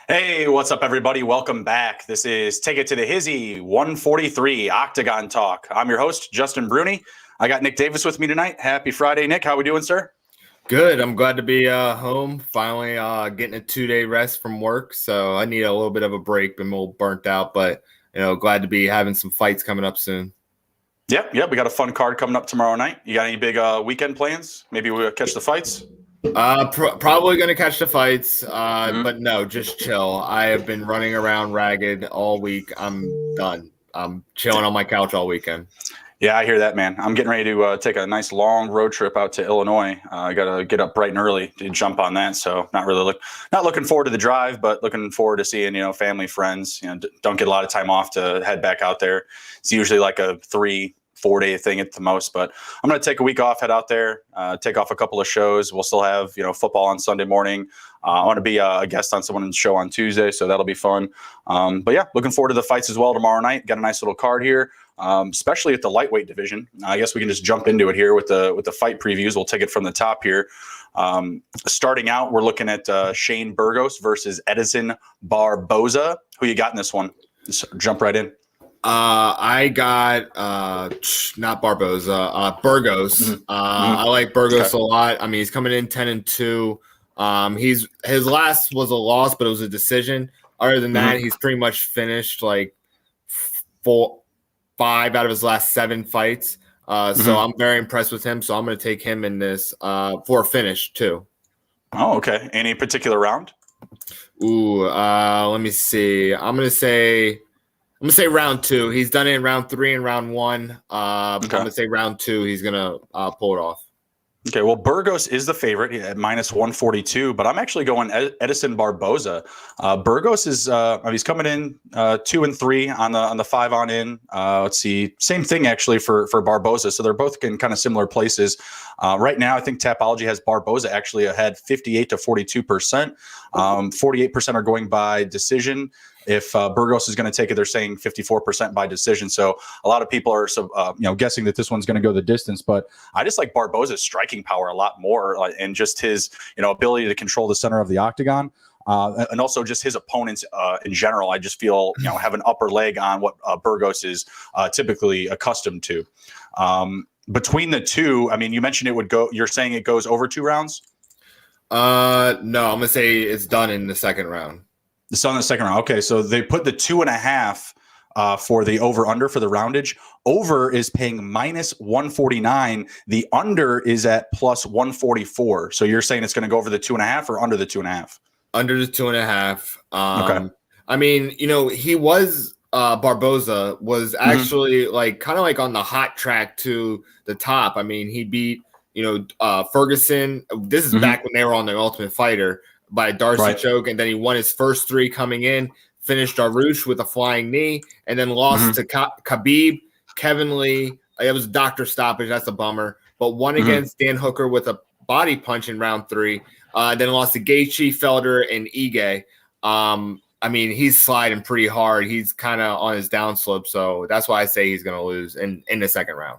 Hey, what's up, everybody? Welcome back. This is Take It to the Hizzy 143 Octagon Talk. I'm your host, Justin Bruni. I got Nick Davis with me tonight. Happy Friday, Nick. How we doing, sir? Good. I'm glad to be home. Finally getting a 2-day rest from work. So I need a little bit of a break. Been a little burnt out, but glad to be having some fights coming up soon. Yep. We got a fun card coming up tomorrow night. You got any big weekend plans? Maybe we'll catch the fights? Probably going to catch the fights, but no, just chill. I have been running around ragged all week. I'm done. I'm chilling on my couch all weekend. Yeah, I hear that, man. I'm getting ready to take a nice long road trip out to Illinois. I got to get up bright and early to jump on that. So not looking forward to the drive, but looking forward to seeing, family, friends. Don't get a lot of time off to head back out there. It's usually like a 3-4 day thing at the most, but I'm going to take a week off, head out there, take off a couple of shows. We'll still have, football on Sunday morning. I want to be a guest on someone's show on Tuesday, so that'll be fun. But yeah, looking forward to the fights as well tomorrow night. Got a nice little card here, especially at the lightweight division. I guess we can just jump into it here with the fight previews. We'll take it from the top here. Starting out, we're looking at Shane Burgos versus Edison Barboza. Who you got in this one? Just jump right in. I got not Barboza, Burgos. I like Burgos a lot. I mean, he's coming in 10-2. His last was a loss, but it was a decision. Other than that, he's pretty much finished like 5 out of his last 7 fights. So I'm very impressed with him. So I'm going to take him in this for a finish too. Oh, okay. Any particular round? Let me see. I'm going to say round 2. He's done it in round 3 and round 1. I'm going to say round 2. He's going to pull it off. Okay, well, Burgos is the favorite at -142, but I'm actually going Edison Barboza. Burgos is he's coming in 2-3 on the 5 on in. Let's see, same thing actually for Barboza. So they're both in kind of similar places. Right now, I think Tapology has Barboza actually ahead 58 to 42%. 48% are going by decision. If Burgos is going to take it, they're saying 54% by decision. So a lot of people are, guessing that this one's going to go the distance. But I just like Barboza's striking power a lot more, and just his, ability to control the center of the octagon, and also just his opponents in general. I just feel, have an upper leg on what Burgos is typically accustomed to. Between the two, I mean, you mentioned it would go. You're saying it goes over 2 rounds? No, I'm gonna say it's done in the second round. It's on the second round. Okay, so they put the 2.5 for the over/under for the roundage. Over is paying -149. The under is at +144. So you're saying it's going to go over the 2.5 or under the 2.5? Under the 2.5. Okay. I mean, he was Barboza was actually kind of like on the hot track to the top. I mean, he beat Ferguson. This is back when they were on the Ultimate Fighter by a Darcy choke, and then he won his first 3 coming in, finished Arush with a flying knee, and then lost to Khabib, Kevin Lee. It was a doctor stoppage. That's a bummer. But won against Dan Hooker with a body punch in round 3. Then lost to Gaethje, Felder, and Ige. I mean, he's sliding pretty hard. He's kind of on his downslope, so that's why I say he's going to lose in the second round.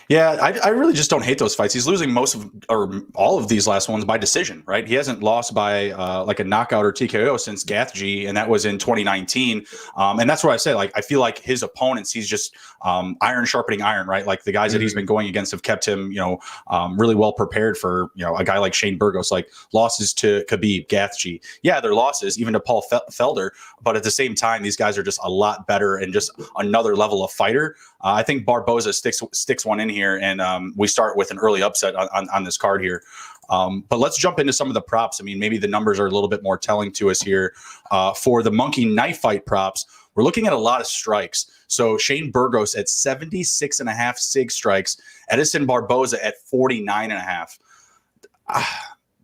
Yeah, I really just don't hate those fights. He's losing most of or all of these last ones by decision, right? He hasn't lost by like a knockout or TKO since Gaethje, and that was in 2019. And that's what I say. Like, I feel like his opponents, he's just iron sharpening iron, right? Like the guys that he's been going against have kept him, really well prepared for, a guy like Shane Burgos. Like losses to Khabib, Gaethje, yeah, they're losses, even to Paul Felder. But at the same time, these guys are just a lot better and just another level of fighter. I think Barboza sticks one in here, and we start with an early upset on this card here. But let's jump into some of the props. I mean, maybe the numbers are a little bit more telling to us here. For the monkey knife fight props, we're looking at a lot of strikes. So Shane Burgos at 76.5 SIG strikes, Edison Barboza at 49.5.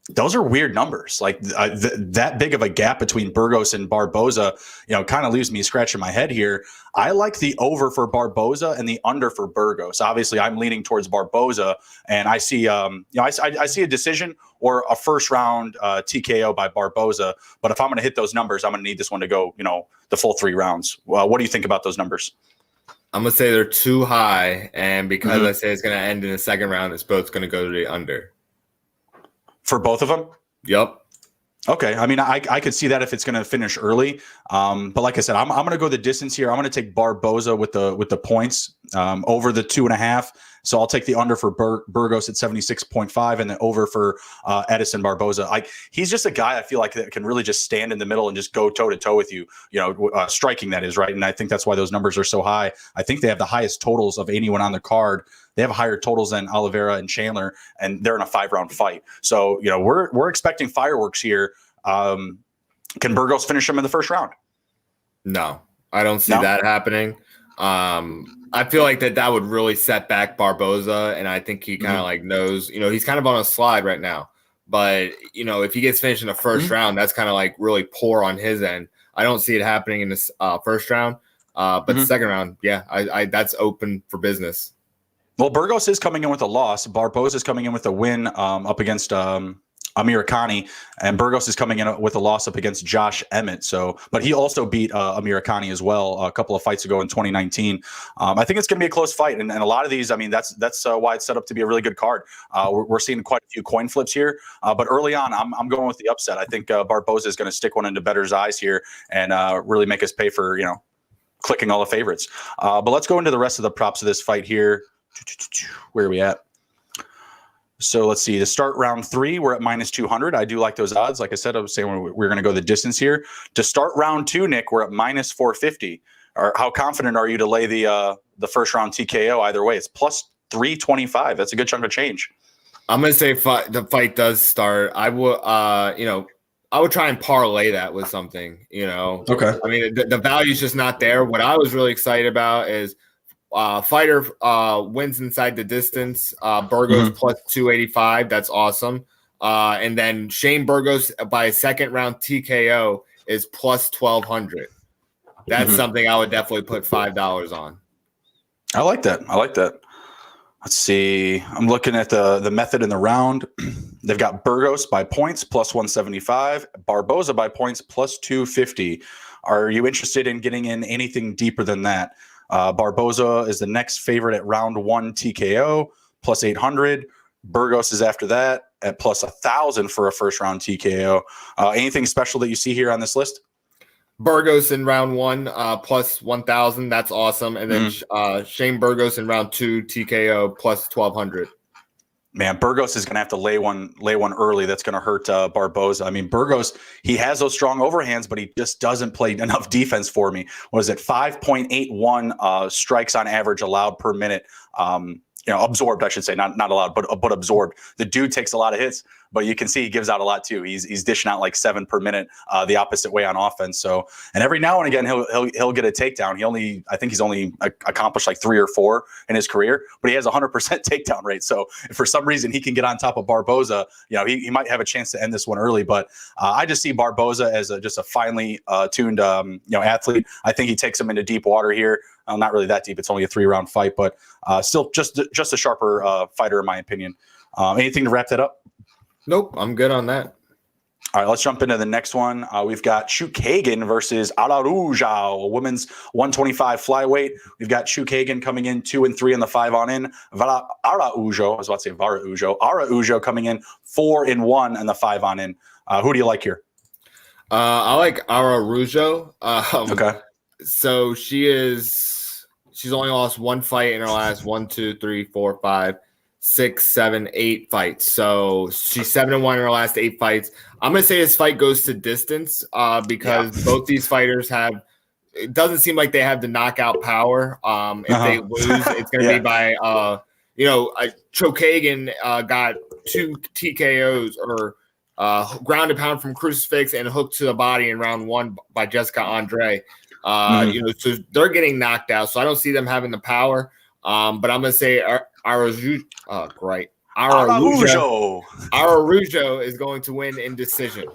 Those are weird numbers. Like that big of a gap between Burgos and Barboza, kind of leaves me scratching my head here. I like the over for Barboza and the under for Burgos. Obviously, I'm leaning towards Barboza, and I see, I see a decision or a first round TKO by Barboza. But if I'm going to hit those numbers, I'm going to need this one to go, the full 3 rounds. What do you think about those numbers? I'm going to say they're too high, and because I say it's going to end in the second round, it's both going to go to the under. For both of them? Yep. Okay. I mean, I could see that if it's going to finish early. But like I said, I'm going to go the distance here. I'm going to take Barboza with the points over the 2.5. So I'll take the under for Burgos at 76.5 and the over for Edison Barboza. He's just a guy I feel like that can really just stand in the middle and just go toe to toe with you, striking, that is, right. And I think that's why those numbers are so high. I think they have the highest totals of anyone on the card. They have higher totals than Oliveira and Chandler, and they're in a 5-round fight. So, we're expecting fireworks here. Can Burgos finish them in the first round? No, I don't see that happening. I feel like that would really set back Barboza, and I think he kind of knows, he's kind of on a slide right now. But, if he gets finished in the first round, that's kind of really poor on his end. I don't see it happening in this first round. But the second round, I that's open for business. Well, Burgos is coming in with a loss. Barboza is coming in with a win up against Amir Khani, and Burgos is coming in with a loss up against Josh Emmett. So, but he also beat Amir Khani as well a couple of fights ago in 2019. I think it's going to be a close fight, and a lot of these, I mean, that's why it's set up to be a really good card. We're seeing quite a few coin flips here, but early on, I'm going with the upset. I think Barboza is going to stick one into bettor's eyes here and really make us pay for clicking all the favorites. But let's go into the rest of the props of this fight here. Where are we at? So let's see. To start round 3, we're at -200. I do like those odds. Like I said, I was saying we're going to go the distance here. To start round 2, Nick, we're at -450. How confident are you to lay the first round TKO either way? It's +325. That's a good chunk of change. I'm going to say the fight does start. I would, I would try and parlay that with something. Okay. I mean, the value is just not there. What I was really excited about is. Fighter wins inside the distance. Burgos +285. That's awesome. And then Shane Burgos by a second round TKO is +1200. That's something I would definitely put $5 on. I like that. Let's see. I'm looking at the method in the round. They've got Burgos by points +175, Barboza by points +250. Are you interested in getting in anything deeper than that? Barboza is the next favorite at round 1 TKO +800. Burgos is after that at +1,000 for a first round TKO. Anything special that you see here on this list? Burgos in round 1 +1,000. That's awesome. And then Shane Burgos in round 2 TKO +1,200. Man, Burgos is going to have to lay one early. That's going to hurt Barboza. I mean, Burgos, he has those strong overhands, but he just doesn't play enough defense for me. What is it? 5.81 strikes on average allowed per minute. Absorbed, I should say, not allowed, but absorbed. The dude takes a lot of hits, but you can see he gives out a lot too. He's dishing out like 7 per minute, the opposite way on offense. So, and every now and again he'll get a takedown. I think he's only accomplished like 3 or 4 in his career, but he has 100% takedown rate. So if for some reason he can get on top of Barboza, he might have a chance to end this one early. But I just see Barboza as just a finely tuned athlete. I think he takes him into deep water here. Not really that deep. It's only a 3-round fight, but still just a sharper fighter in my opinion. Anything to wrap that up? Nope, I'm good on that. All right, let's jump into the next one. We've got Octagon versus Araujo, a women's 125 flyweight. We've got Octagon coming in 2-3 in the 5-on-in. Araujo, I was about to say Varaujo. Araujo coming in 4-1 in the 5-on-in. Who do you like here? I like Araujo. Okay. So she's only lost 1 fight in her last 1, 2, 3, 4, 5, 6, 7, 8 fights. So she's 7-1 in her last 8 fights. I'm gonna say this fight goes to distance because both these fighters have. It doesn't seem like they have the knockout power. If they lose, it's gonna be by Chokagan got 2 TKOs or ground and pound from crucifix and hook to the body in round 1 by Jessica Andre. So they're getting knocked out. So I don't see them having the power. But I'm gonna say Araujo. Right. Araujo. Araujo is going to win in decision.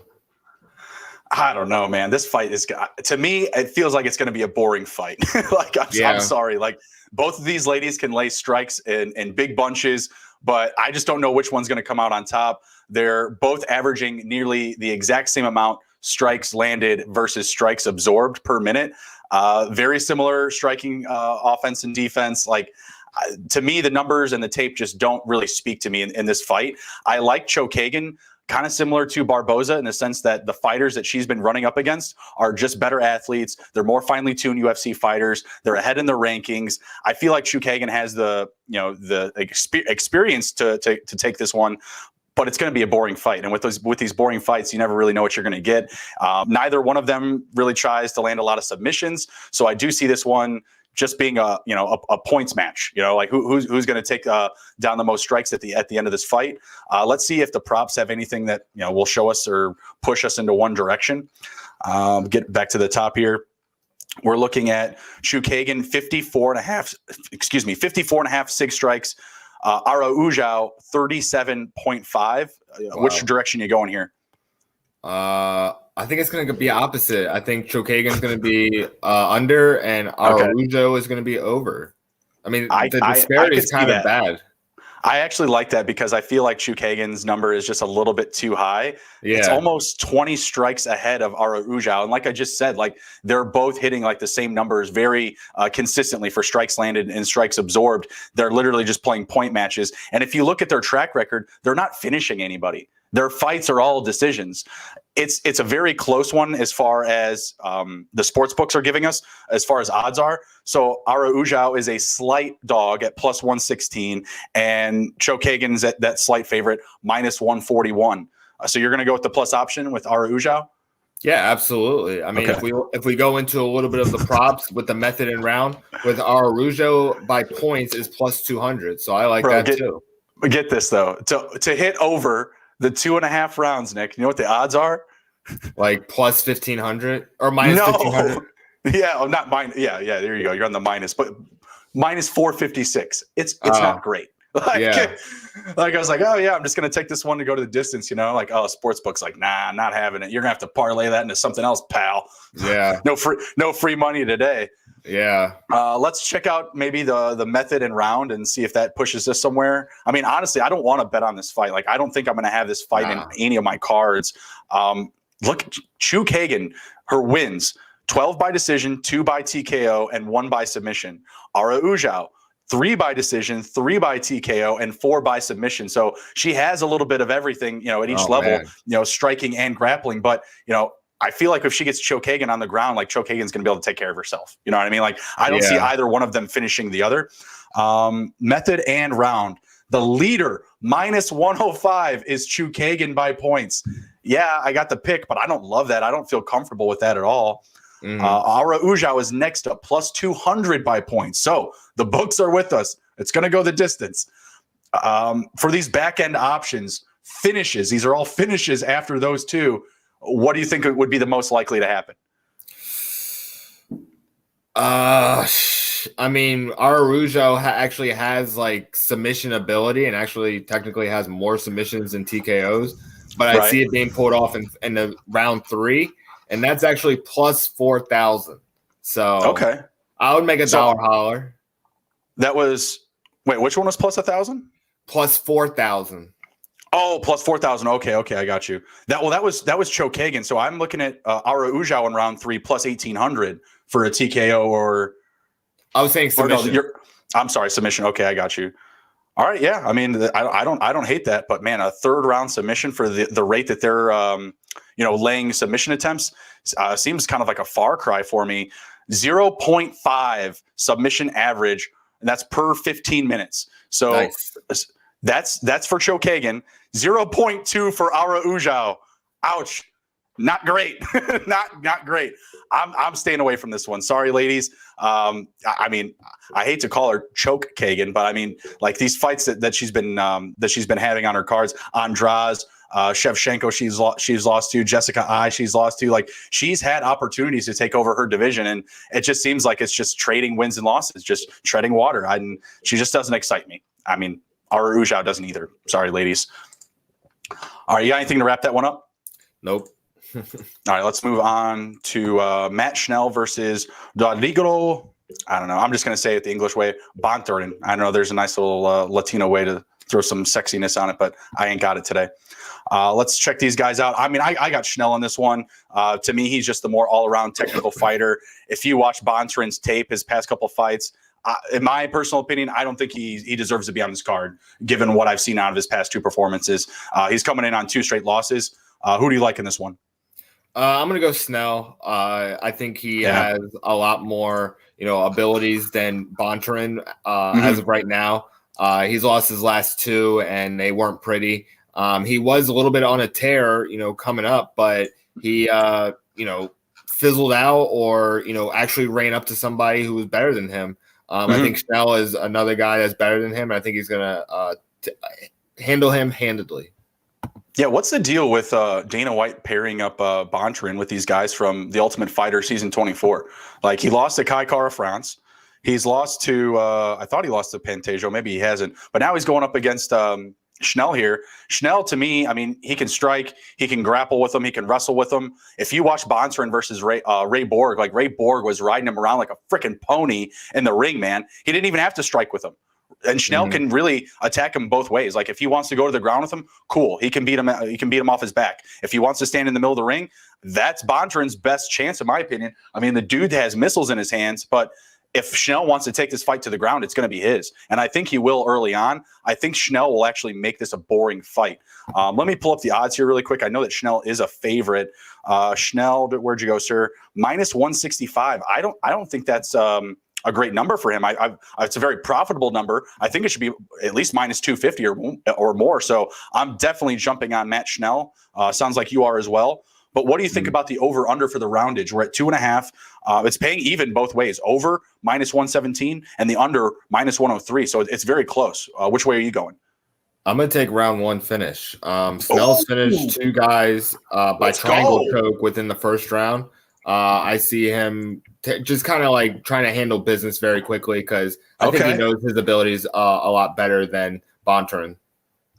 I don't know, man. This fight is, to me, it feels like it's going to be a boring fight. I'm sorry. Like, both of these ladies can lay strikes in big bunches, but I just don't know which one's going to come out on top. They're both averaging nearly the exact same amount strikes landed versus strikes absorbed per minute. Very similar striking offense and defense. Like, to me, the numbers and the tape just don't really speak to me in this fight. I like Chookagian, kind of similar to Barboza in the sense that the fighters that she's been running up against are just better athletes. They're more finely tuned UFC fighters. They're ahead in the rankings. I feel like Chookagian has the experience to take this one, but it's going to be a boring fight. And with these boring fights, you never really know what you're going to get. Neither one of them really tries to land a lot of submissions. So I do see this one just being a points match, like who's going to take down the most strikes at the end of this fight. Let's see if the props have anything that will show us or push us into one direction. Get back to the top here. We're looking at Chookagian 54 and a half sig strikes. Araujo 37.5. Wow. Which direction are you going here? I think it's going to be opposite. I think Chookagian's going to be under, and Araujo is going to be over. I mean, the disparity is kind of bad. I actually like that because I feel like Chookagian's number is just a little bit too high. Yeah. It's almost 20 strikes ahead of Araujo. And like I just said, like they're both hitting like the same numbers very consistently for strikes landed and strikes absorbed. They're literally just playing point matches. And if you look at their track record, they're not finishing anybody. Their fights are all decisions. It's a very close one as far as the sports books are giving us, as far as odds are. So Araujo is a slight dog at plus 116, and Chookagian's at that slight favorite minus 141. So you're going to go with the plus option with Araujo? Yeah, absolutely. I mean, if we go into a little bit of the props with the method and round, with Araujo by points is plus 200. So I like that too. Get this though, to hit over the 2.5 rounds, Nick, you know what the odds are? Like plus 1,500 or minus 1,500? Yeah, not minus. Yeah, there you go. You're on the minus, but minus 456. It's not great. Like I was like, oh yeah, I'm just gonna take this one to go to the distance, like, oh, sportsbook's like, nah, not having it. You're gonna have to parlay that into something else, pal. Yeah. No free money today. Yeah. Let's check out maybe the method and round and see if that pushes us somewhere. I mean, honestly, I don't want to bet on this fight. Like, I don't think I'm going to have this fight in any of my cards. Look, Chookagian, her wins, 12 by decision, 2 by TKO, and 1 by submission. Araujo, 3 by decision, 3 by TKO, and 4 by submission. So she has a little bit of everything, at each level, striking and grappling. But, I feel like if she gets Chookagian on the ground, like Chookagian's going to be able to take care of herself. You know what I mean? Like, I don't see either one of them finishing the other. Method and round. The leader, minus 105, is Chookagian by points. Yeah, I got the pick, but I don't love that. I don't feel comfortable with that at all. Araujo is next up, plus 200 by points. So the books are with us. It's going to go the distance. For these back-end options, finishes, these are all finishes after those two. What do you think would be the most likely to happen? I mean, Araujo actually has like submission ability and actually technically has more submissions than TKOs, but I see it being pulled off in the round 3, and that's actually plus 4,000. So I would make a dollar holler. That was which one was plus 1,000? Plus 4,000. Oh, plus 4,000. Okay, I got you. That was Chookagian. So I'm looking at Araujo in round 3 plus 1,800 for a TKO or. I was saying submission. No, I'm sorry, submission. Okay, I got you. All right, yeah. I mean, I don't hate that, but man, a 3rd round submission for the rate that they're laying submission attempts seems kind of like a far cry for me. 0.5 submission average, and that's per 15 minutes. So nice. That's for Chookagian. 0.2 for Araujo. Ouch. Not great. not great. I'm staying away from this one. Sorry, ladies. I mean, I hate to call her Chookagian, but I mean, like these fights that she's been having on her cards, Andrade, Shevchenko, she's lost to, Jessica I, she's lost to. Like, she's had opportunities to take over her division, and it just seems like it's just trading wins and losses, just treading water. She just doesn't excite me. I mean, Our Ujao doesn't either. Sorry, ladies. All right, you got anything to wrap that one up? Nope. All right, let's move on to Matt Schnell versus Rodrigo. I don't know. I'm just going to say it the English way. Bontorin. I know there's a nice little Latino way to throw some sexiness on it, but I ain't got it today. Let's check these guys out. I mean, I got Schnell on this one. To me, he's just the more all-around technical fighter. If you watch Bontorin's tape, his past couple fights, in my personal opinion, I don't think he deserves to be on this card, given what I've seen out of his past 2 performances. He's coming in on 2 straight losses. Who do you like in this one? I'm going to go Snell. I think he has a lot more, abilities than Bontorin as of right now. He's lost his last 2, and they weren't pretty. He was a little bit on a tear, coming up, but he, fizzled out or, actually ran up to somebody who was better than him. I think Schnell is another guy that's better than him. And I think he's going to handle him handedly. Yeah, what's the deal with Dana White pairing up Bontorin with these guys from The Ultimate Fighter season 24? Like, he lost to Kai Kara France. He's lost to, I thought he lost to Pantaggio. Maybe he hasn't. But now he's going up against Schnell here. Schnell, to me, I mean, he can strike. He can grapple with him. He can wrestle with him. If you watch Bontorin versus Ray Borg, like Ray Borg was riding him around like a freaking pony in the ring, man. He didn't even have to strike with him. And Schnell can really attack him both ways. Like, if he wants to go to the ground with him, cool. He can beat him. He can beat him off his back. If he wants to stand in the middle of the ring, that's Bontorin's best chance, in my opinion. I mean, the dude has missiles in his hands, but if Schnell wants to take this fight to the ground, it's going to be his. And I think he will early on. I think Schnell will actually make this a boring fight. Let me pull up the odds here really quick. I know that Schnell is a favorite. Schnell, where'd you go, sir? Minus 165. I don't think that's a great number for him. It's a very profitable number. I think it should be at least minus 250 or more. So I'm definitely jumping on Matt Schnell. Sounds like you are as well. But what do you think about the over-under for the roundage? We're at 2.5. It's paying even both ways. Over, minus 117, and the under, minus 103. So it's very close. Which way are you going? I'm going to take round 1 finish. Snell's finished 2 guys by triangle choke within the first round. I see him just kind of like trying to handle business very quickly because I think he knows his abilities a lot better than Bontorin.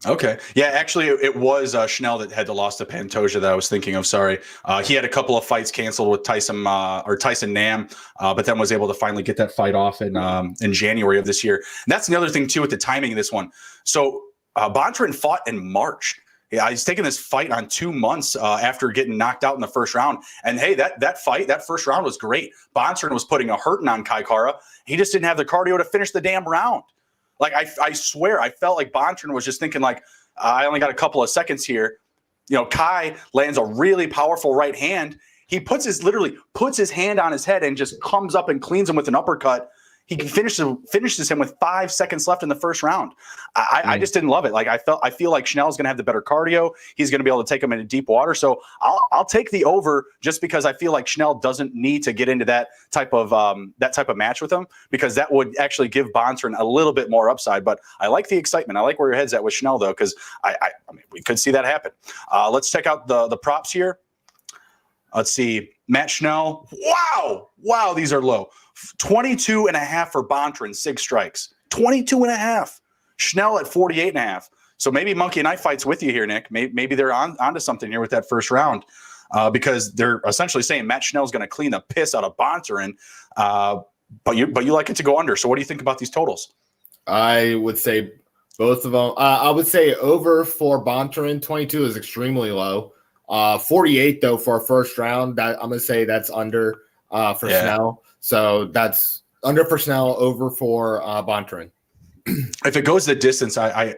Okay. Yeah, actually, it was Schnell that had the loss to Pantoja that I was thinking of. Sorry. He had a couple of fights canceled with Tyson Nam, but then was able to finally get that fight off in January of this year. And that's the other thing, too, with the timing of this one. So Bontorin fought in March. Yeah, he's taking this fight on 2 months after getting knocked out in the first round. And hey, that first round was great. Bontorin was putting a hurting on Kai Kara. He just didn't have the cardio to finish the damn round. Like, I swear, I felt like Bontorin was just thinking, like, I only got a couple of seconds here. Kai lands a really powerful right hand. He literally puts his hand on his head and just comes up and cleans him with an uppercut. He finishes him with 5 seconds left in the first round. I just didn't love it. Like, I feel like Schnell's going to have the better cardio. He's going to be able to take him into deep water. So I'll take the over just because I feel like Schnell doesn't need to get into that type of match with him, because that would actually give Bontorin a little bit more upside. But I like the excitement. I like where your head's at with Schnell, though, because I mean, we could see that happen. Let's check out the props here. Let's see. Matt Schnell. Wow, these are low. 22.5 for Bontorin, 6 strikes. 22.5. Schnell at 48.5. So maybe Monkey Knife Fight's with you here, Nick. Maybe they're onto something here with that first round, because they're essentially saying Matt Schnell's going to clean the piss out of Bontorin, but you like it to go under. So what do you think about these totals? I would say both of them. I would say over for Bontorin. 22 is extremely low. 48 though for a first round. That I'm going to say that's under for Schnell. So that's under for Schnell, over for Bontorin. If it goes the distance, I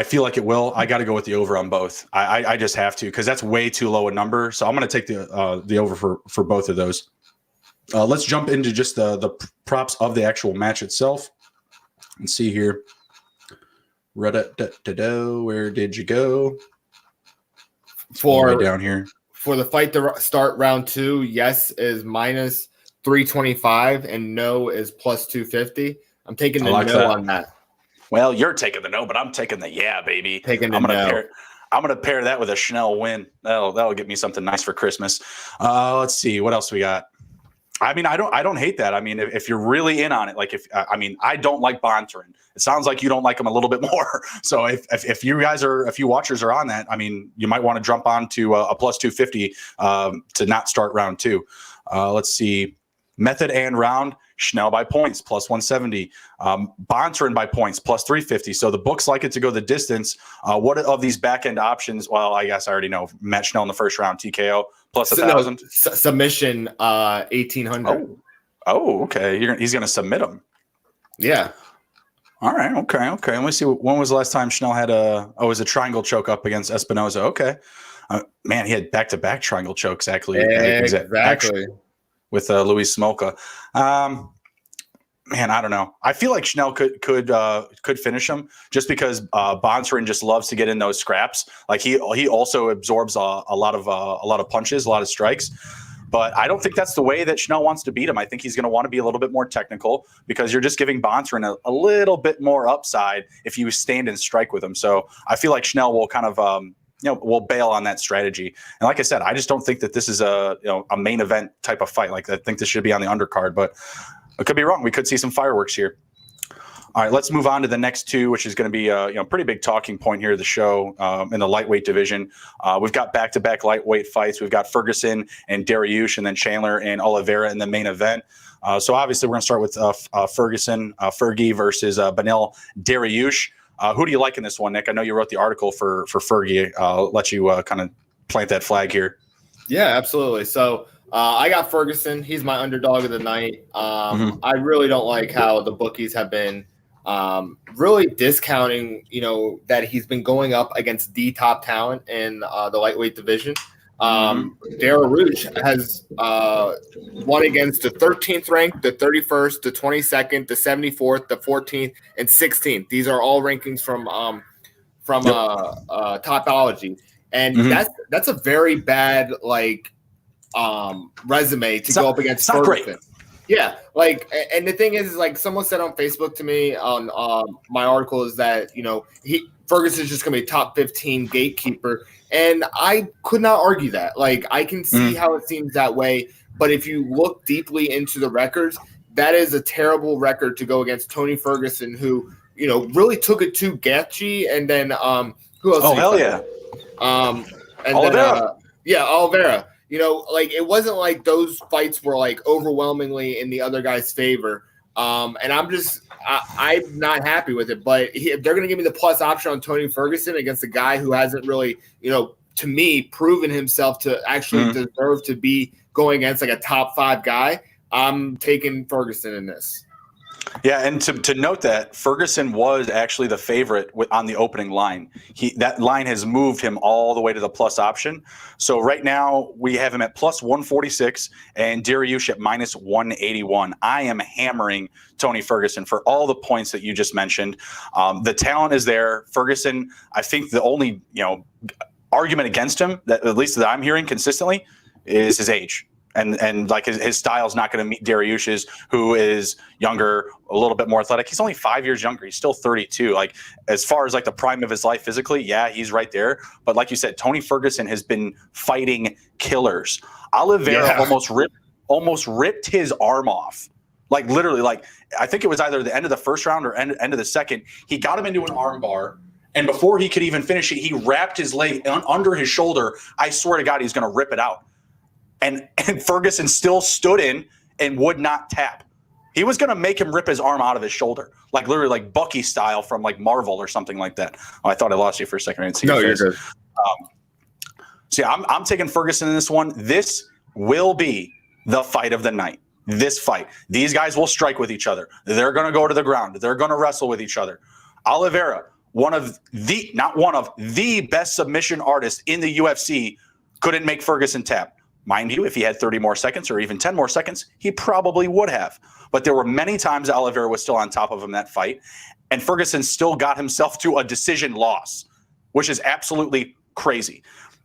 feel like it will, I got to go with the over on both. I just have to, because that's way too low a number. So I'm going to take the over for both of those. Let's jump into just the props of the actual match itself and see here. Where did you go? For down here for the fight to start round 2, yes is minus 325 and no is plus 250. I'm taking the no on that. Well, you're taking the no, but I'm taking the yeah, baby. I'm gonna pair that with a Schnell win. That'll get me something nice for Christmas. Let's see what else we got. I mean, I don't hate that. I mean, if you're really in on it, like I don't like Bontarin. It sounds like you don't like him a little bit more. So if you guys are, if you watchers are on that, I mean, you might want to jump on to a plus 250 to not start round 2. Let's see. Method and round, Schnell by points, plus 170. Bontarin by points, plus 350. So the books like it to go the distance. What of these back-end options? Well, I guess I already know. Matt Schnell in the first round, TKO, plus 1,000. Submission, 1,800. Oh, okay. He's going to submit him. Yeah. All right. Okay. Let me see. When was the last time Schnell had a triangle choke up against Espinoza? Okay. Man, he had back-to-back triangle chokes, actually. Exactly. With Luis Smolka. Man, I don't know. I feel like Schnell could finish him just because Bontarin just loves to get in those scraps. Like he also absorbs a lot of punches, a lot of strikes. But I don't think that's the way that Schnell wants to beat him. I think he's going to want to be a little bit more technical because you're just giving Bontarin a little bit more upside if you stand and strike with him. So I feel like Schnell will kind of we'll bail on that strategy. And like I said, I just don't think that this is a main event type of fight. Like I think this should be on the undercard, but I could be wrong. We could see some fireworks here. All right, let's move on to the next two, which is going to be a pretty big talking point here of the show in the lightweight division. We've got back-to-back lightweight fights. We've got Ferguson and Dariush, and then Chandler and Oliveira in the main event. So obviously we're going to start with Ferguson, Fergie versus Beneil Dariush. Who do you like in this one, Nick? I know you wrote the article for Fergie. I'll let you kind of plant that flag here. Yeah, absolutely. So I got Ferguson. He's my underdog of the night. I really don't like how the bookies have been really discounting, that he's been going up against the top talent in the lightweight division. Dariush has won against the 13th ranked, the 31st, the 22nd, the 74th, the 14th, and 16th. These are all rankings from Topology, and that's a very bad resume to go up against Ferguson. Great. Yeah, and the thing is, someone said on Facebook to me on my article is that Ferguson's just gonna be a top 15 gatekeeper. And I could not argue that. I can see how it seems that way. But if you look deeply into the records, that is a terrible record to go against Tony Ferguson, who, really took it to Gaethje. And then who else? Oh, hell yeah. And Oliveira. Oliveira. It wasn't like those fights were overwhelmingly in the other guy's favor. And I'm not happy with it, but if they're going to give me the plus option on Tony Ferguson against a guy who hasn't really, to me, proven himself to actually deserve to be going against a top 5 guy, I'm taking Ferguson in this. Yeah, and to note that Ferguson was actually the favorite on the opening line. That line has moved him all the way to the plus option. So right now we have him at plus 146 and Dariush at minus 181. I am hammering Tony Ferguson for all the points that you just mentioned. The talent is there. Ferguson, I think the only argument against him, that at least that I'm hearing consistently, is his age. And his style is not going to meet Dariush's, who is younger, a little bit more athletic. He's only 5 years younger. He's still 32. As far as the prime of his life physically, yeah, he's right there. But like you said, Tony Ferguson has been fighting killers. Oliveira almost ripped his arm off. Literally, I think it was either the end of the first round or end of the second. He got him into an arm bar. And before he could even finish it, he wrapped his leg under his shoulder. I swear to God, he's going to rip it out. And Ferguson still stood in and would not tap. He was going to make him rip his arm out of his shoulder, literally Bucky style from Marvel or something like that. Oh, I thought I lost you for a second. I didn't see your face. You're good. So yeah, I'm taking Ferguson in this one. This will be the fight of the night. This fight. These guys will strike with each other. They're going to go to the ground. They're going to wrestle with each other. Oliveira, not one of the best submission artists in the UFC, couldn't make Ferguson tap. Mind you, if he had 30 more seconds or even 10 more seconds, he probably would have. But there were many times Oliveira was still on top of him that fight, and Ferguson still got himself to a decision loss, which is absolutely crazy.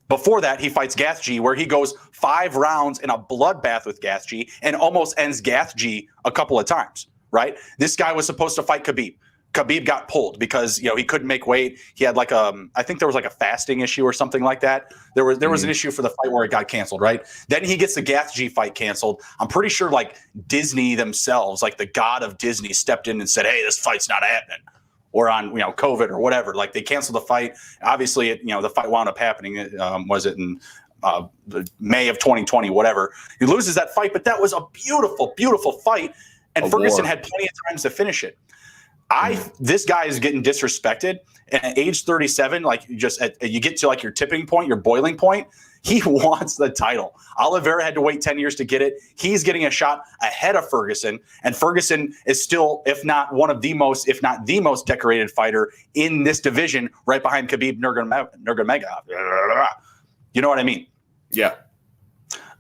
Before that, he fights Gaethje, where he goes 5 rounds in a bloodbath with Gaethje and almost ends Gaethje a couple of times, right? This guy was supposed to fight Khabib. Khabib got pulled because he couldn't make weight. He had like I think there was like a fasting issue or something like that. There was an issue for the fight where it got canceled, right? Then he gets the Gaethje fight canceled. I'm pretty sure like Disney themselves, like the god of Disney, stepped in and said, "Hey, this fight's not happening." Or on COVID or whatever. Like they canceled the fight. Obviously, the fight wound up happening. Was it in May of 2020? Whatever. He loses that fight, but that was a beautiful, beautiful fight, and Ferguson had plenty of times to finish it. This guy is getting disrespected, and at age 37, like you get to like your tipping point, your boiling point. He wants the title. Oliveira had to wait 10 years to get it. He's getting a shot ahead of Ferguson, and Ferguson is still, if not one of the most, if not the most decorated fighter in this division, right behind Khabib Nurmagomedov. You know what I mean? Yeah.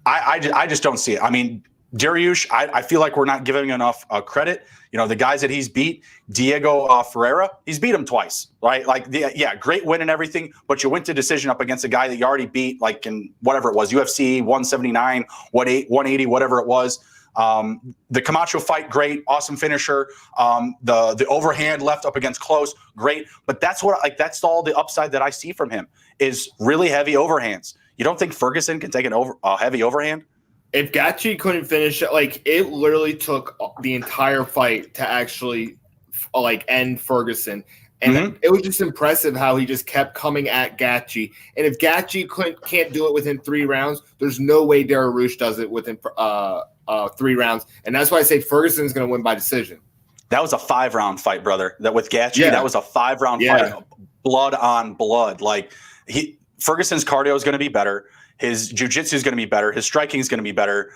I just don't see it. I mean, Dariush, I feel like we're not giving enough credit. The guys that he's beat, Diego Ferreira, he's beat him twice, right? Like, great win and everything, but you went to decision up against a guy that you already beat, like in whatever it was, UFC 179, 180, whatever it was. The Camacho fight, great, awesome finisher. The overhand left up against close, great. But that's that's all the upside that I see from him is really heavy overhands. You don't think Ferguson can take a heavy overhand? If Gaethje couldn't finish it, like it literally took the entire fight to actually end Ferguson. And it was just impressive how he just kept coming at Gaethje. And if Gaethje can't do it within 3 rounds, there's no way Dariush does it within 3 rounds. And that's why I say Ferguson's going to win by decision. That was a 5-round fight, brother. That with Gaethje, that was a 5-round fight, blood on blood. Like Ferguson's cardio is going to be better. His jiu-jitsu is going to be better. His striking is going to be better.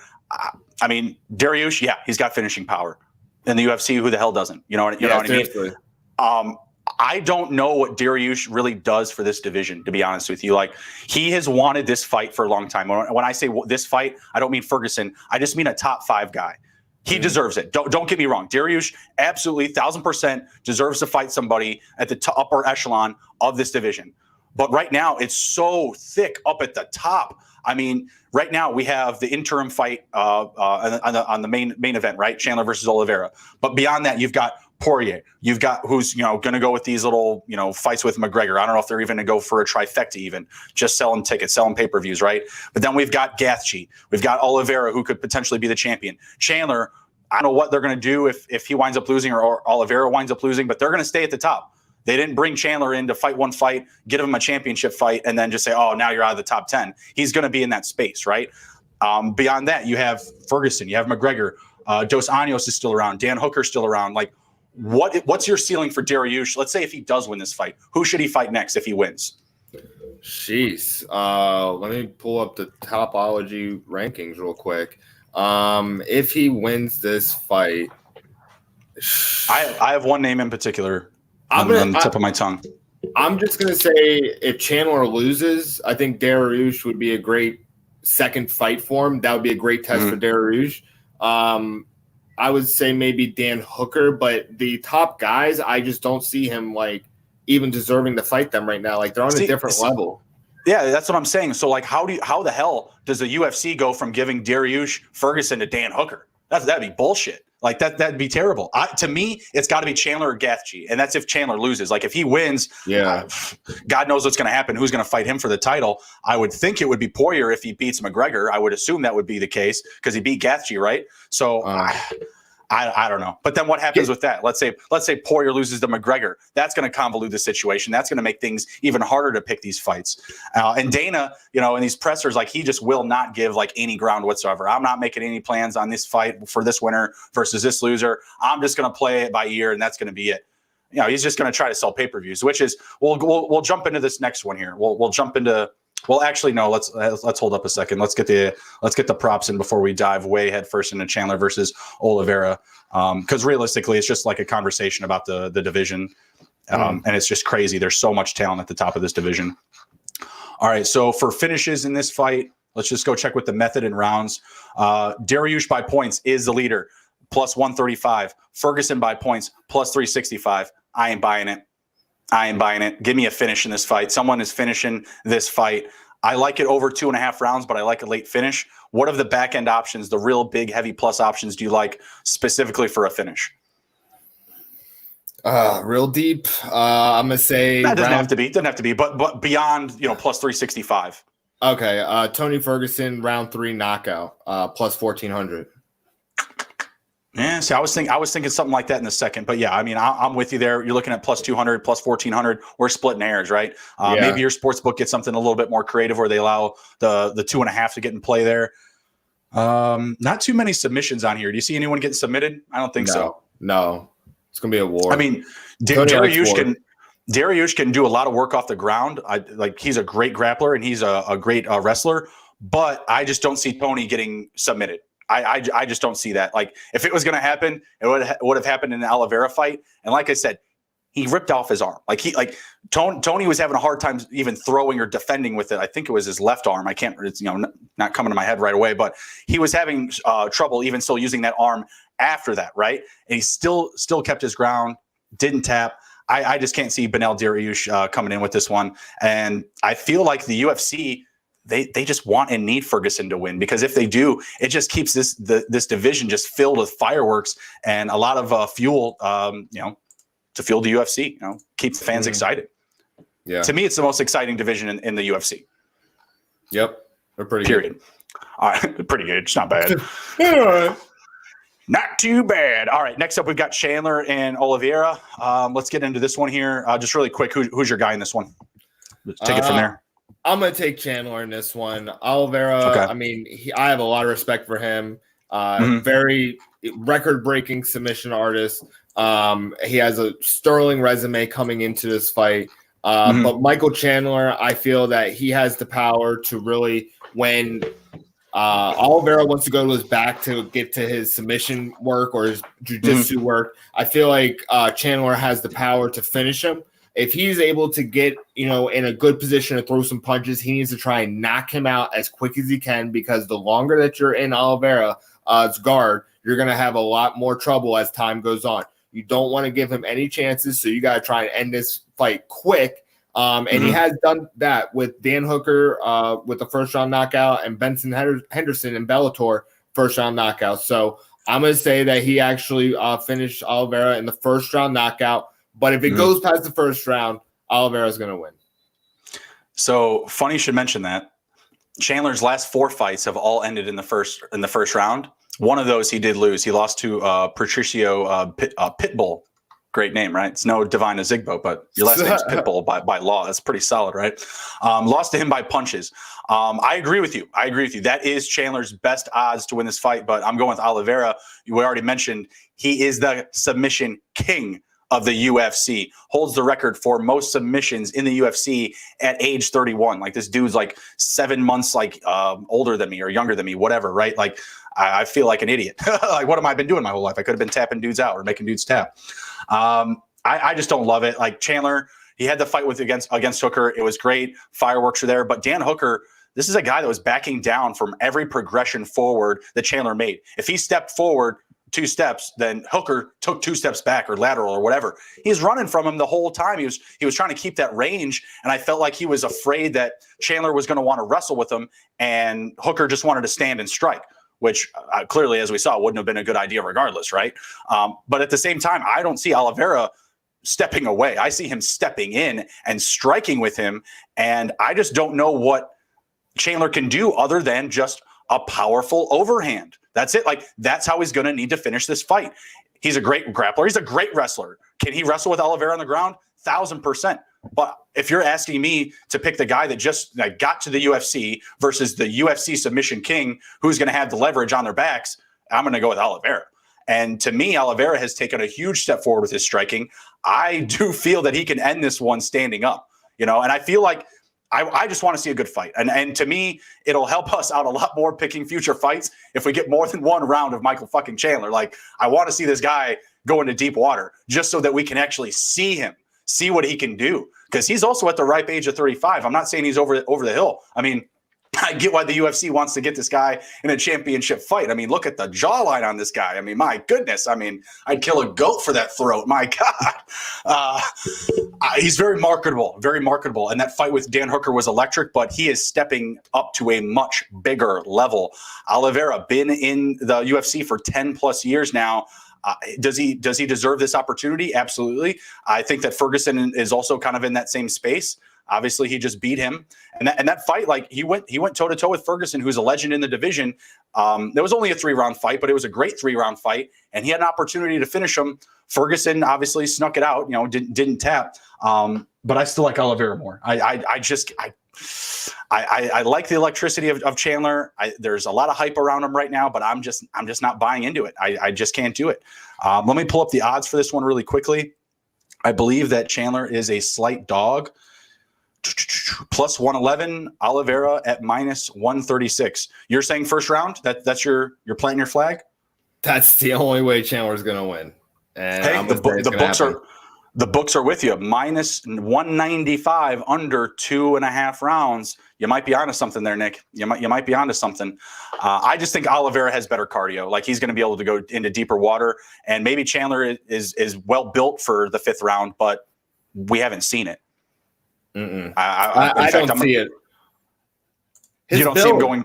I mean, Dariush, he's got finishing power. In the UFC, who the hell doesn't? You know what I mean? I don't know what Dariush really does for this division, to be honest with you. Like, he has wanted this fight for a long time. When I say this fight, I don't mean Ferguson. I just mean a top 5 guy. He deserves it. Don't get me wrong. Dariush absolutely 1,000% deserves to fight somebody at the upper echelon of this division. But right now, it's so thick up at the top. I mean, right now we have the interim fight on the main event, right? Chandler versus Oliveira. But beyond that, you've got Poirier. You've got who's going to go with these little fights with McGregor. I don't know if they're even going to go for a trifecta, even just selling tickets, selling pay-per-views, right? But then we've got Gaethje. We've got Oliveira, who could potentially be the champion. Chandler, I don't know what they're going to do if he winds up losing or Oliveira winds up losing, but they're going to stay at the top. They didn't bring Chandler in to fight one fight, get him a championship fight, and then just say, oh, now you're out of the top 10. He's going to be in that space, right? Beyond that, you have Ferguson, you have McGregor, Dos Anjos is still around, Dan Hooker's still around. Like, what's your ceiling for Dariush? Let's say if he does win this fight, who should he fight next if he wins? Jeez. Let me pull up the Topology rankings real quick. If he wins this fight, I have one name in particular. On the tip of my tongue. I'm just going to say if Chandler loses, I think Dariush would be a great second fight for him. That would be a great test for Dariush. I would say maybe Dan Hooker, but the top guys, I just don't see him even deserving to fight them right now. Like they're on a different level. Yeah, that's what I'm saying. So how the hell does the UFC go from giving Dariush Ferguson to Dan Hooker? That'd be bullshit. Like that'd be terrible. To me, it's got to be Chandler or Gaethje, and that's if Chandler loses. Like if he wins, God knows what's going to happen. Who's going to fight him for the title? I would think it would be Poirier if he beats McGregor. I would assume that would be the case because he beat Gaethje, right? So I don't know. But then what happens with that? Let's say Poirier loses to McGregor. That's going to convolute the situation. That's going to make things even harder to pick these fights. And Dana, in these pressers, he just will not give any ground whatsoever. I'm not making any plans on this fight for this winner versus this loser. I'm just going to play it by ear, and that's going to be it. He's just going to try to sell pay-per-views, which is we'll jump into this next one here. We'll jump into. Well, actually, no. Let's hold up a second. Let's get the props in before we dive way head first into Chandler versus Oliveira, because realistically, it's just like a conversation about the division, and it's just crazy. There's so much talent at the top of this division. All right, so for finishes in this fight, let's just go check with the method and rounds. Dariush by points is the leader, plus 135. Ferguson by points, plus 365. I ain't buying it. Give me a finish in this fight. Someone is finishing this fight. I like it over 2.5 rounds, but I like a late finish. What of the back end options, the real big heavy plus options, do you like specifically for a finish? Real deep. I'm gonna say That doesn't have to be. Doesn't have to be. But beyond plus 365. Okay. Tony Ferguson, round 3 knockout, plus 1400. Yeah, see, I was thinking something like that in the second, but yeah, I mean, I'm with you there. You're looking at plus 200, plus 1400. We're splitting hairs, right? Yeah. Maybe your sports book gets something a little bit more creative, where they allow the 2.5 to get in play there. Not too many submissions on here. Do you see anyone getting submitted? I don't think so. No, it's gonna be a war. I mean, Dariush can do a lot of work off the ground. He's a great grappler and he's a great wrestler, but I just don't see Tony getting submitted. I just don't see that. Like, if it was going to happen, it would have happened in the Oliveira fight. And like I said, he ripped off his arm. Tony was having a hard time even throwing or defending with it. I think it was his left arm. I can't, it's not coming to my head right away, but he was having trouble even still using that arm after that, right? And he still kept his ground, didn't tap. I just can't see Beneil Dariush coming in with this one. And I feel like the UFC, they just want and need Ferguson to win, because if they do, it just keeps this division just filled with fireworks and a lot of fuel, to fuel the UFC, keep the fans excited. Yeah. To me, it's the most exciting division in the UFC. Yep. They're pretty Period. good. All right. Pretty good. It's not bad. Not too bad. All right. Next up, we've got Chandler and Oliveira. Let's get into this one here. Just really quick. Who's your guy in this one? Let's take it from there. I'm going to take Chandler in this one. Oliveira, okay. I mean, I have a lot of respect for him. Very record-breaking submission artist. He has a sterling resume coming into this fight. But Michael Chandler, I feel that he has the power to really, when Oliveira wants to go to his back to get to his submission work or his jiu-jitsu work, I feel like Chandler has the power to finish him. If he's able to get, in a good position to throw some punches, he needs to try and knock him out as quick as he can, because the longer that you're in Oliveira's guard, you're going to have a lot more trouble as time goes on. You don't want to give him any chances, so you got to try and end this fight quick. And he has done that with Dan Hooker with the first-round knockout and Benson Henderson in Bellator first-round knockout. So I'm going to say that he actually finished Oliveira in the first-round knockout. But if it goes past the first round, Oliveira's going to win. So funny you should mention that. Chandler's last 4 fights have all ended in the first round. One of those he did lose. He lost to Patricio Pitbull. Great name, right? It's no Divine Azigbo, but your last name's Pitbull by law. That's pretty solid, right? Lost to him by punches. I agree with you. That is Chandler's best odds to win this fight, but I'm going with Oliveira. We already mentioned he is the submission king of the UFC, holds the record for most submissions in the UFC at age 31. Like, this dude's like 7 months older than me or younger than me, whatever, right? Like, I feel like an idiot. Like, what have I been doing my whole life? I could have been tapping dudes out or making dudes tap. I just don't love it. Like, Chandler, he had the fight against Hooker. It was great. Fireworks were there. But Dan Hooker, this is a guy that was backing down from every progression forward that Chandler made. If he stepped forward 2 steps, then Hooker took 2 steps back or lateral or whatever. He's running from him the whole time. He was trying to keep that range, and I felt like he was afraid that Chandler was going to want to wrestle with him, and Hooker just wanted to stand and strike, which clearly, as we saw, wouldn't have been a good idea regardless, right? But at the same time, I don't see Oliveira stepping away. I see him stepping in and striking with him, and I just don't know what Chandler can do other than just a powerful overhand. That's it. Like, that's how he's going to need to finish this fight. He's a great grappler. He's a great wrestler. Can he wrestle with Oliveira on the ground? 1,000%. But if you're asking me to pick the guy that just got to the UFC versus the UFC submission king, who's going to have the leverage on their backs, I'm going to go with Oliveira. And to me, Oliveira has taken a huge step forward with his striking. I do feel that he can end this one standing up, and I feel like I just want to see a good fight. And to me, it'll help us out a lot more picking future fights if we get more than 1 round of Michael fucking Chandler. Like, I want to see this guy go into deep water just so that we can actually see him, see what he can do. Because he's also at the ripe age of 35. I'm not saying he's over the hill. I mean, I get why the UFC wants to get this guy in a championship fight. I mean, look at the jawline on this guy. I mean, my goodness. I mean, I'd kill a goat for that throat. My God. He's very marketable, very marketable. And that fight with Dan Hooker was electric, but he is stepping up to a much bigger level. Oliveira, been in the UFC for 10 plus years now. Does he deserve this opportunity? Absolutely. I think that Ferguson is also kind of in that same space. Obviously, he just beat him, and that fight, like he went toe to toe with Ferguson, who's a legend in the division. There was only a 3-round fight, but it was a great 3-round fight, and he had an opportunity to finish him. Ferguson obviously snuck it out, didn't tap. But I still like Oliveira more. I like the electricity of Chandler. There's a lot of hype around him right now, but I'm just not buying into it. I just can't do it. Let me pull up the odds for this one really quickly. I believe that Chandler is a slight dog. Plus 111, Oliveira at minus 136. You're saying first round? That's you're planting your flag? That's the only way Chandler's going to win. And hey, the books are with you. Minus 195 under 2.5 rounds. You might be onto something there, Nick. You might be onto something. I just think Oliveira has better cardio. Like he's going to be able to go into deeper water, and maybe Chandler is well built for the 5th round, but we haven't seen it. I don't see it. You don't see him going.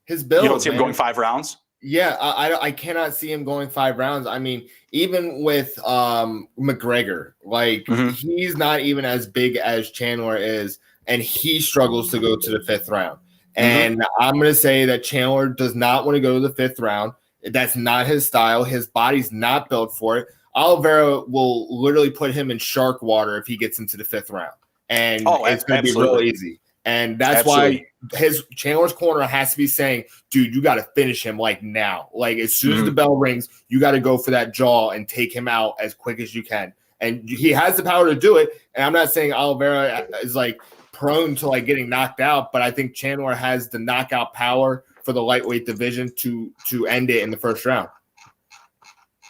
His build. You don't see him going 5 rounds. Yeah, I cannot see him going 5 rounds. I mean, even with McGregor, like he's not even as big as Chandler is, and he struggles to go to the 5th round. And I'm going to say that Chandler does not want to go to the 5th round. That's not his style. His body's not built for it. Oliveira will literally put him in shark water if he gets into the 5th round. And it's going to be real easy. And that's why Chandler's corner has to be saying, dude, you got to finish him like now. Like as soon as the bell rings, you got to go for that jaw and take him out as quick as you can. And he has the power to do it. And I'm not saying Oliveira is like prone to like getting knocked out, but I think Chandler has the knockout power for the lightweight division to end it in the 1st round.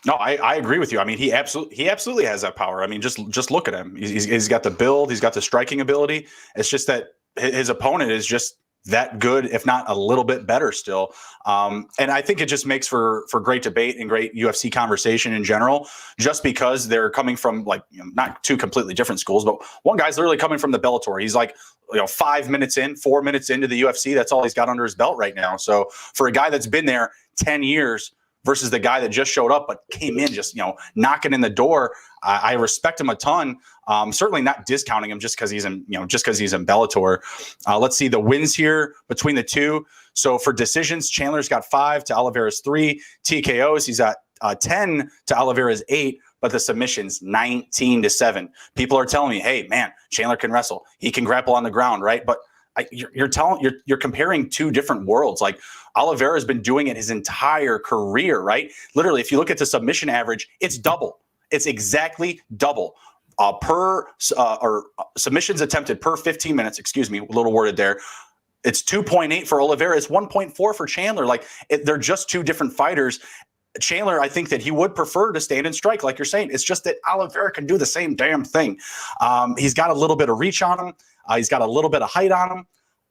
No, I agree with you. I mean, he absolutely has that power. I mean, just look at him. He's got the build. He's got the striking ability. It's just that his opponent is just that good, if not a little bit better still. And I think it just makes for great debate and great UFC conversation in general, just because they're coming from like not 2 completely different schools, but one guy's literally coming from the Bellator. He's like 4 minutes into the UFC. That's all he's got under his belt right now. So for a guy that's been there 10 years versus the guy that just showed up but came in just knocking in the door, I respect him a ton. Certainly not discounting him just because he's in Bellator. Let's see the wins here between the two. So for decisions, Chandler's got 5 to Oliveira's 3. TKOs, he's at 10 to Oliveira's 8. But the submissions 19-7. People are telling me, hey man, Chandler can wrestle. He can grapple on the ground, right? But you're comparing 2 different worlds. Like Oliveira has been doing it his entire career, right? Literally, if you look at the submission average, it's double. It's exactly double per submissions attempted per 15 minutes. Excuse me, a little worded there. It's 2.8 for Oliveira. It's 1.4 for Chandler. Like they're just 2 different fighters. Chandler, I think that he would prefer to stand and strike, like you're saying. It's just that Oliveira can do the same damn thing. He's got a little bit of reach on him. He's got a little bit of height on him.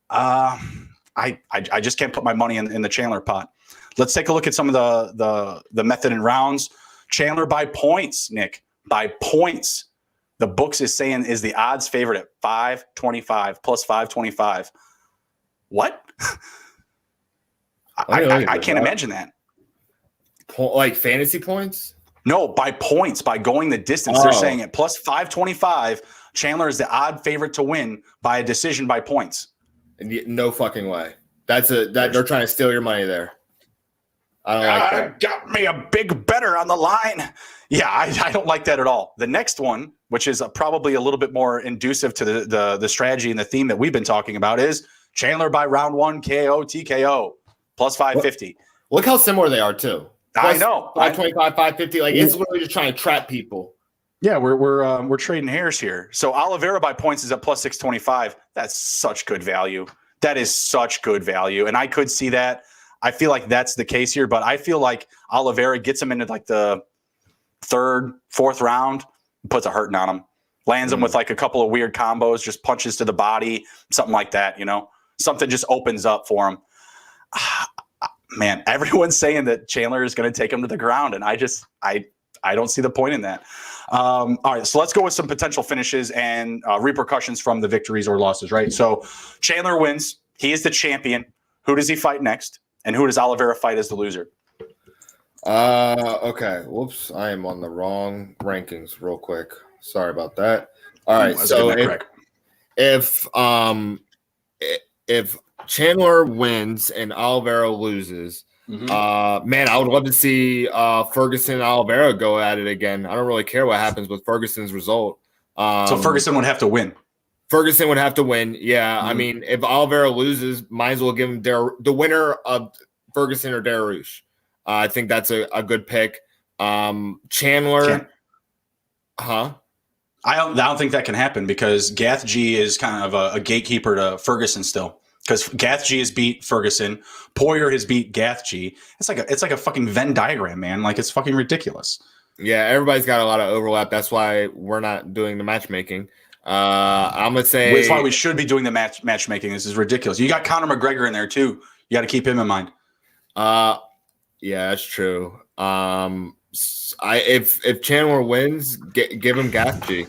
I just can't put my money in the Chandler pot. Let's take a look at some of the method and rounds. Chandler by points, Nick, by points. The books is saying is the odds favorite at 525 plus 525. What? I can't imagine that. Like fantasy points? No, by points, by going the distance. They're saying at plus 525, Chandler is the odd favorite to win by a decision by points. No fucking way. They're trying to steal your money there. I don't like that. Got me a big better on the line. Yeah, I don't like that at all. The next one, which is probably a little bit more inducive to the strategy and the theme that we've been talking about, is Chandler by round 1 KO TKO plus 550. Look how similar they are too. I know. 525, 550. Like it's literally just trying to trap people. Yeah, we're trading hairs here. So Oliveira by points is at plus 625. That's such good value. That is such good value. And I could see that. I feel like that's the case here, but I feel like Oliveira gets him into like the 3rd, 4th round, puts a hurting on him, lands him with like a couple of weird combos, just punches to the body, something like that, something just opens up for him. Man, everyone's saying that Chandler is going to take him to the ground, and I don't see the point in that. All right, so let's go with some potential finishes and repercussions from the victories or losses, right? So Chandler wins. He is the champion. Who does he fight next? And who does Oliveira fight as the loser? Okay. Whoops. I am on the wrong rankings real quick. Sorry about that. All Ooh, right. that's a good So neck crack. if if Chandler wins and Oliveira loses, man, I would love to see Ferguson and Oliveira go at it again. I don't really care what happens with Ferguson's result. So Ferguson would have to win. Ferguson would have to win. Yeah, I mean, if Oliveira loses, might as well give him the winner of Ferguson or Dariush. I think that's a good pick. Chandler, huh? I don't think that can happen because Gath G is kind of a gatekeeper to Ferguson still. Because Gath G has beat Ferguson, Poirier has beat Gath G. It's like a fucking Venn diagram, man. Like it's fucking ridiculous. Yeah, everybody's got a lot of overlap. That's why we're not doing the matchmaking. I'm gonna say that's why we should be doing the matchmaking. This is ridiculous. You got Conor McGregor in there too. You got to keep him in mind. Yeah, that's true. If Chandler wins, give him Gath G.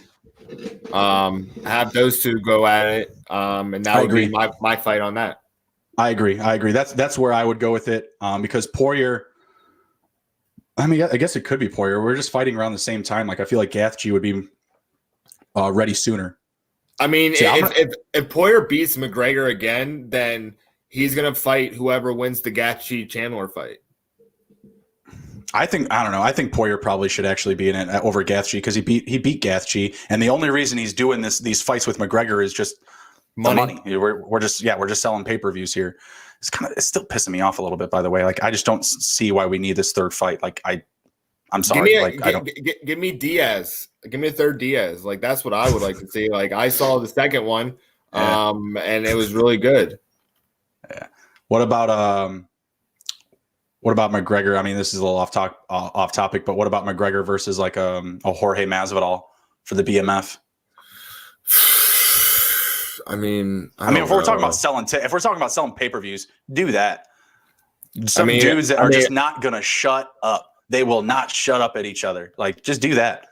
Have those two go at it. And that would be my fight on that. I agree. That's where I would go with it. Because Poirier, I mean, I guess it could be Poirier. We're just fighting around the same time. Like I feel like Gath G would be ready sooner. I mean, if Poirier beats McGregor again, then he's gonna fight whoever wins the Gath G Chandler fight. I don't know. I think Poirier probably should actually be in it over Gath G because he beat Gath G, and the only reason he's doing these fights with McGregor is just money. We're just selling pay-per-views here. It's still pissing me off a little bit, by the way. Like I just don't see why we need this third fight. Like I'm sorry. Give me Diaz. Give me a third Diaz. Like that's what I would like to see. Like I saw the second one, and it was really good. Yeah. What about McGregor? I mean, this is a little off topic, but what about McGregor versus like a Jorge Masvidal for the BMF? I mean, if we're talking about selling pay-per-views, do that. Dudes that are just not gonna shut up. They will not shut up at each other. Like, just do that.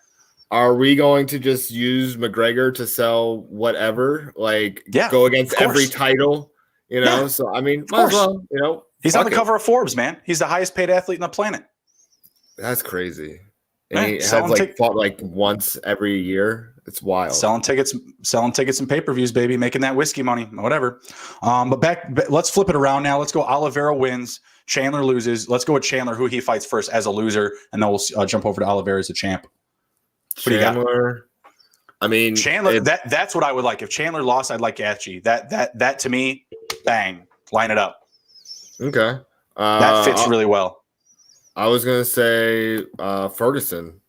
Are we going to just use McGregor to sell whatever? Like, go against every title? You know. Yeah. So I mean, might as well. You know. He's on the cover of Forbes, man. He's the highest paid athlete on the planet. That's crazy. And he has fought like once every year. It's wild. Selling tickets and pay-per-views, baby, making that whiskey money, whatever. But let's flip it around now. Let's go Oliveira wins, Chandler loses. Let's go with Chandler, who he fights first as a loser, and then we'll jump over to Oliveira as a champ. Chandler. I mean, Chandler. That's what I would like. If Chandler lost, I'd like Gath G. That to me, bang, line it up. Okay. That fits really well. I was gonna say Ferguson.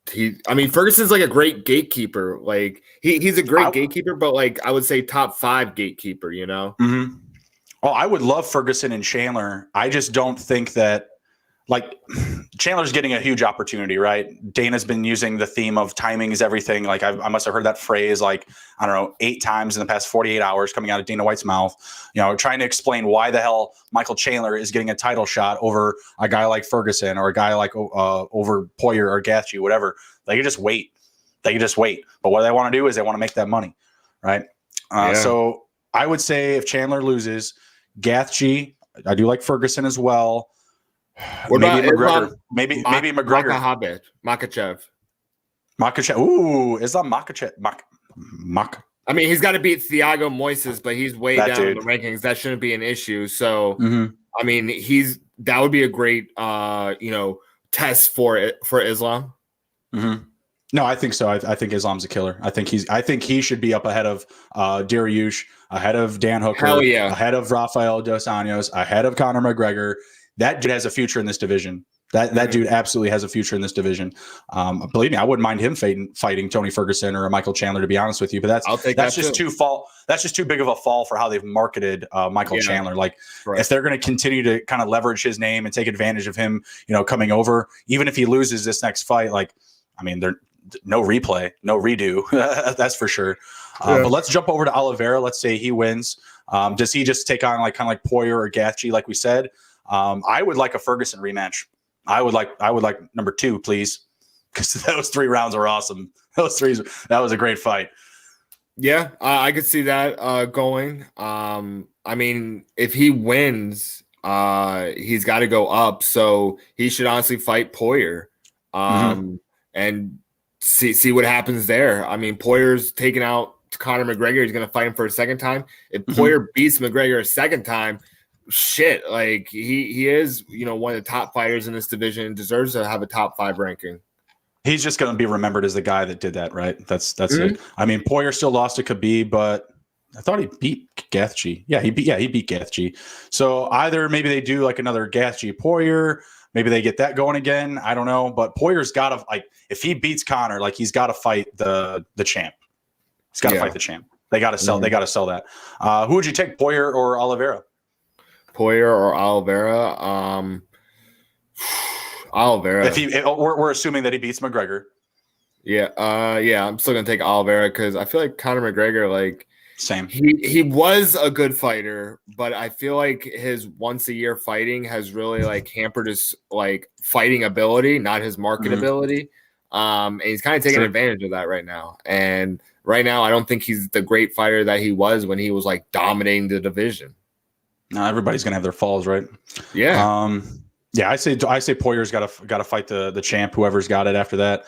Ferguson's like a great gatekeeper. Like he's a great gatekeeper, but like I would say top 5 gatekeeper, you know? Mm-hmm. Oh, I would love Ferguson and Chandler. I just don't think that like Chandler's getting a huge opportunity, right? Dana's been using the theme of timing is everything. Like I must have heard that phrase like, I don't know, 8 times in the past 48 hours coming out of Dana White's mouth, trying to explain why the hell Michael Chandler is getting a title shot over a guy like Ferguson or a guy like over Poirier or Gath G, whatever. They can just wait. But what they want to do is they want to make that money, right? So I would say if Chandler loses, Gath G, I do like Ferguson as well. Maybe McGregor. Maybe McGregor. Makachev. Ooh, Islam Makachev. I mean, he's got to beat Thiago Moises, but he's way down in the rankings. That shouldn't be an issue. So, I mean, that would be a great, test for Islam. Mm-hmm. No, I think so. I think Islam's a killer. I think he should be up ahead of Dariush, ahead of Dan Hooker, ahead of Rafael Dos Anjos, ahead of Conor McGregor. That dude has a future in this division. That dude absolutely has a future in this division. Believe me, I wouldn't mind him fighting Tony Ferguson or Michael Chandler, to be honest with you. But that's just too big of a fall for how they've marketed Michael Chandler. Like if they're going to continue to kind of leverage his name and take advantage of him, coming over, even if he loses this next fight, like I mean, there no replay, no redo. That's for sure. But let's jump over to Oliveira. Let's say he wins. Does he just take on kind of like Poirier or Gath G, like we said? I would like a Ferguson rematch. I would like number 2, please, because those 3 rounds are awesome. That was a great fight. Yeah, I could see that going. I mean, if he wins, he's got to go up. So he should honestly fight Poirier, and see what happens there. I mean, Poirier's taking out Conor McGregor. He's going to fight him for a second time. If Poirier beats McGregor a second time, shit, like he is, one of the top fighters in this division, deserves to have a top 5 ranking. He's just going to be remembered as the guy that did that, right? That's it. I mean, Poirier still lost to Khabib, but I thought he beat Gaethje. Yeah, he beat Gaethje. So either maybe they do like another Gaethje Poirier, maybe they get that going again. I don't know, but Poirier's got to, like, if he beats Conor, like, he's got to fight the champ. He's got to fight the champ. They got to sell. They got to sell that. Who would you take, Poirier or Oliveira? Poirier or Oliveira? Oliveira. We're assuming that he beats McGregor. Yeah. I'm still gonna take Oliveira because I feel like Conor McGregor, like, same. He was a good fighter, but I feel like his once a year fighting has really like hampered his like fighting ability, not his marketability. And he's kind of taking advantage of that right now. And right now, I don't think he's the great fighter that he was when he was like dominating the division. No, everybody's gonna have their falls, right? Yeah. Yeah. I say Poirier's got to fight the champ, whoever's got it after that.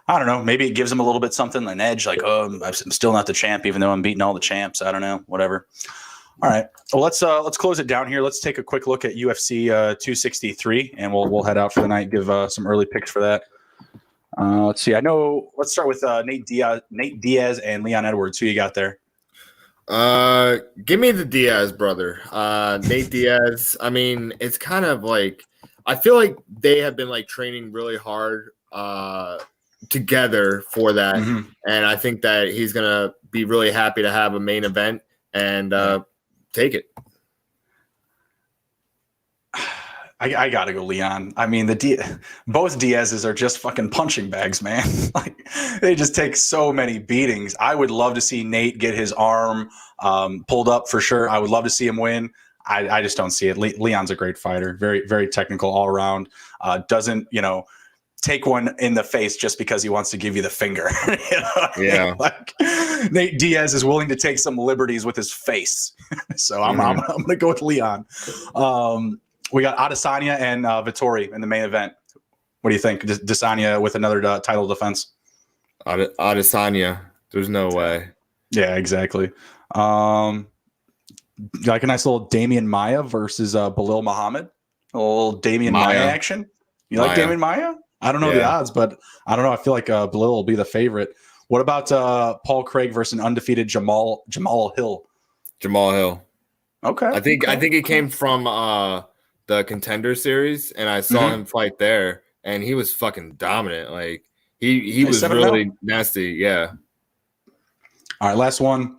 I don't know. Maybe it gives him a little bit something, an edge, like, oh, I'm still not the champ, even though I'm beating all the champs. I don't know, whatever. All right. Well, let's close it down here. Let's take a quick look at UFC 263, and we'll head out for the night. Give some early picks for that. Let's see. Let's start with Nate Diaz and Leon Edwards. Who you got there? Give me the Diaz brother. Nate Diaz. I mean, it's kind of like I feel like they have been like training really hard together for that, and I think that he's gonna be really happy to have a main event and take it. I gotta go Leon. I mean, both Diaz's are just fucking punching bags, man. Like, they just take so many beatings. I would love to see Nate get his arm pulled up for sure. I would love to see him win. I just don't see it. Leon's a great fighter, very, very technical all around. Doesn't, take one in the face just because he wants to give you the finger. Yeah. Like, Nate Diaz is willing to take some liberties with his face. So I'm going to go with Leon. We got Adesanya and Vettori in the main event. What do you think? Adesanya with another title defense? Adesanya. There's no way. Yeah, exactly. Like a nice little Damian Maia versus Belal Muhammad. A little Damian Maia action. You like Damian Maia? I don't know the odds, but I don't know. I feel like Belal will be the favorite. What about Paul Craig versus an undefeated Jamal Hill? Jamal Hill. Okay. I think he came from the Contender Series, and I saw him fight there, and he was fucking dominant. Like he was really nasty. Yeah. All right, last one.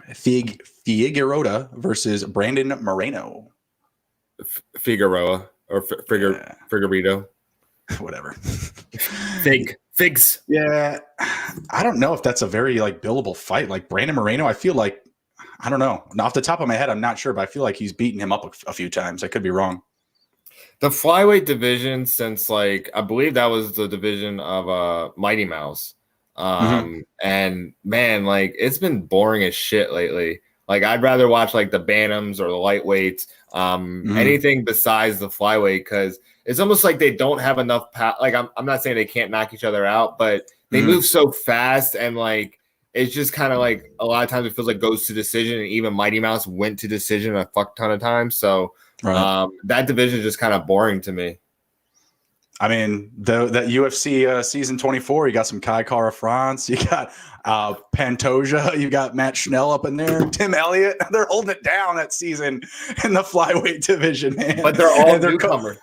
Fiagarota versus Brandon Moreno. Figueroa or Figueredo. Whatever. Figs. Yeah. I don't know if that's a very like billable fight. Like Brandon Moreno, I feel like, I don't know. Off the top of my head, I'm not sure, but I feel like he's beaten him up a few times. I could be wrong. The flyweight division, since like I believe that was the division of Mighty Mouse. And man, like it's been boring as shit lately. Like I'd rather watch like the Bantams or the lightweights, anything besides the flyweight, because it's almost like they don't have enough like I'm not saying they can't knock each other out, but they move so fast, and like it's just kind of like a lot of times it feels like goes to decision, and even Mighty Mouse went to decision a fuck ton of times. So that division is just kind of boring to me. I mean, that UFC season 24, you got some Kai Kara France, you got Pantoja, you got Matt Schnell up in there, Tim Elliott. They're holding it down that season in the flyweight division, man. But they're all newcomers.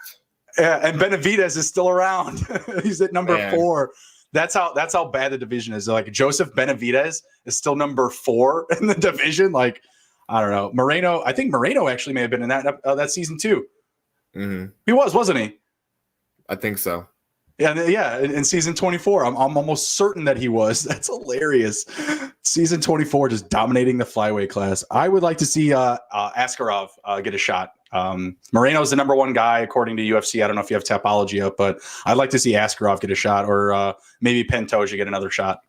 Yeah, and Benavidez is still around. He's at number 4. That's how bad the division is. Like Joseph Benavidez is still number 4 in the division. Like, I don't know. Moreno, I think Moreno actually may have been in that season too. He wasn't he? I think so. Yeah, in season 24, I'm almost certain that he was. That's hilarious. Season 24, just dominating the flyweight class. I would like to see Askarov get a shot. Moreno's the number 1 guy according to UFC. I don't know if you have Tapology up, but I'd like to see Askarov get a shot, or maybe Pantoja get another shot.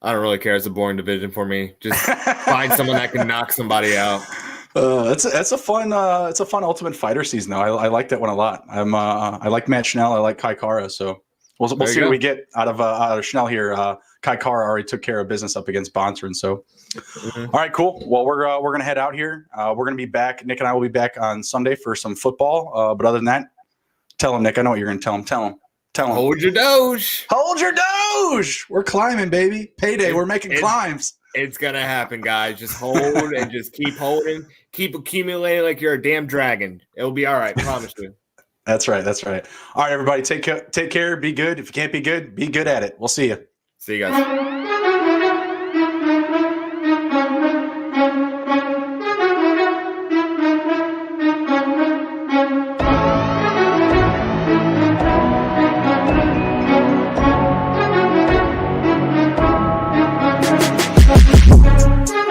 I don't really care. It's a boring division for me. Just find someone that can knock somebody out. That's a fun Ultimate Fighter season though. I like that one a lot. I like Matt Schnell. I like Kai Kara. So we'll see what we get out of Schnell here. Kai Kara already took care of business up against Bonsrin. So all right, cool. Well, we're gonna head out here. We're gonna be back. Nick and I will be back on Sunday for some football. But other than that, tell him, Nick. I know what you're gonna tell him. Tell him. Hold your doge. Hold your doge. We're climbing, baby. Payday. We're making climbs. It's gonna happen, guys. Just hold and just keep holding. Keep accumulating like you're a damn dragon. It'll be all right. Promise you. That's right. All right, everybody. Take care. Be good. If you can't be good at it. We'll see you. See you guys.